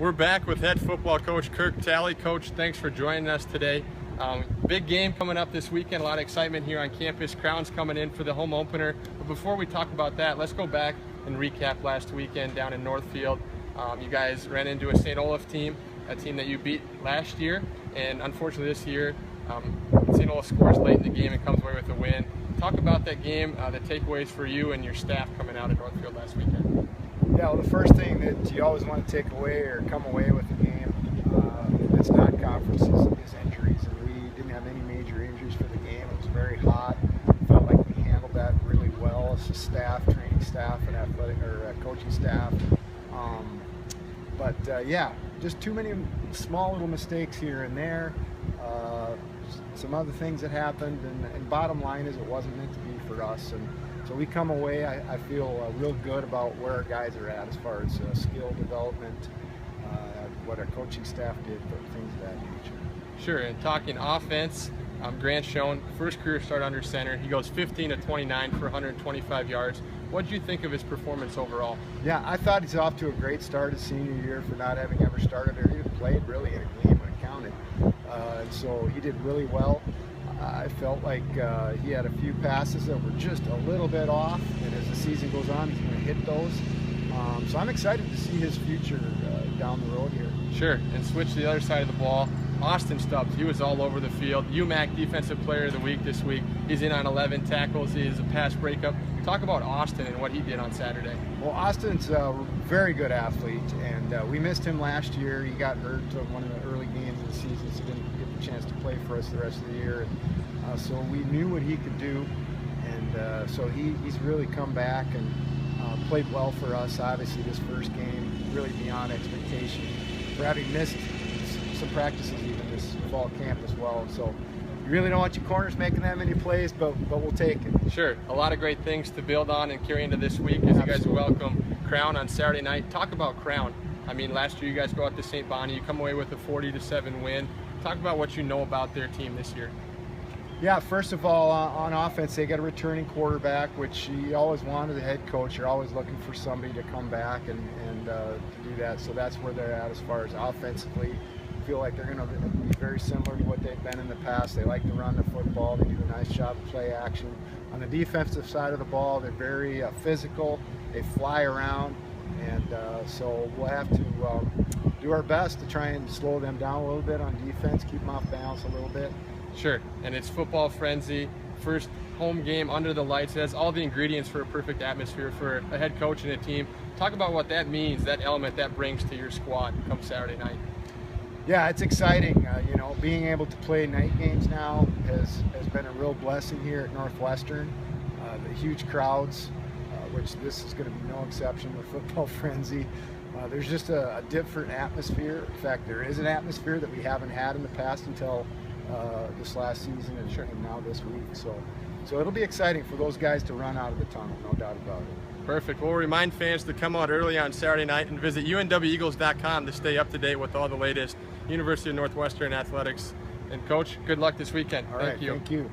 We're back with head football coach Kirk Talley. Coach, thanks for joining us today. Big game coming up this weekend, a lot of excitement here on campus. Crown's coming in for the home opener. But before we talk about that, let's go back and recap last weekend down in Northfield. You guys ran into a St. Olaf team, a team that you beat last year, and unfortunately this year, St. Olaf scores late in the game and comes away with a win. Talk about that game, the takeaways for you and your staff coming out of Northfield last weekend. Yeah, well, the first thing that you always want to take away or come away with the game that's not conference is injuries. And we didn't have any major injuries for the game. It was very hot. Felt like we handled that really well as a staff, training staff, and athletic or coaching staff. Yeah, just too many small little mistakes here and there. Some other things that happened, and bottom line is it wasn't meant to be for us. And so we come away, I feel real good about where our guys are at as far as skill development, what our coaching staff did, things of that nature. Sure, and talking offense, Grant Schoen, first career start under center. He goes 15 of 29 for 125 yards. What did you think of his performance overall? Yeah, I thought he's off to a great start his senior year for not having ever started or even played really in a game when it counted. And so he did really well. I felt like he had a few passes that were just a little bit off, and as the season goes on, he's going to hit those. So I'm excited to see his future down the road here. Sure, and switch to the other side of the ball. Austin Stubbs, he was all over the field. UMAC Defensive Player of the Week this week. He's in on 11 tackles. He is a pass breakup. Talk about Austin and what he did on Saturday. Well, Austin's a very good athlete, and we missed him last year. He got hurt one of the early games of the season, so he didn't get the chance to play for us the rest of the year. And so we knew what he could do, and so he's really come back and played well for us. Obviously, this first game, really beyond expectation, for having missed some practices even this fall camp as well. So you really don't want your corners making that many plays, but we'll take it. Sure, a lot of great things to build on and carry into this week as you guys welcome Crown on Saturday night. Talk about Crown. I mean, last year you guys go out to St. Bonnie, you come away with a 40-7 win. Talk about what you know about their team this year. Yeah, first of all, on offense, they got a returning quarterback, which you always wanted, the head coach. You're always looking for somebody to come back and to do that. So that's where they're at as far as offensively. I feel like they're going to be very similar to what they've been in the past. They like to run the football. They do a nice job of play action. On the defensive side of the ball, they're very physical. They fly around, and so we'll have to do our best to try and slow them down a little bit on defense, keep them off balance a little bit. Sure, and it's football frenzy. First home game under the lights. It has all the ingredients for a perfect atmosphere for a head coach and a team. Talk about what that means, that element that brings to your squad come Saturday night. Yeah, it's exciting. You know, being able to play night games now has been a real blessing here at Northwestern. The huge crowds, which this is going to be no exception with football frenzy. There's just a different atmosphere. In fact, there is an atmosphere that we haven't had in the past until this last season and now this week. So it'll be exciting for those guys to run out of the tunnel, no doubt about it. Perfect. We'll remind fans to come out early on Saturday night and visit UNWEagles.com to stay up to date with all the latest University of Northwestern athletics. And Coach, good luck this weekend. All right, thank you.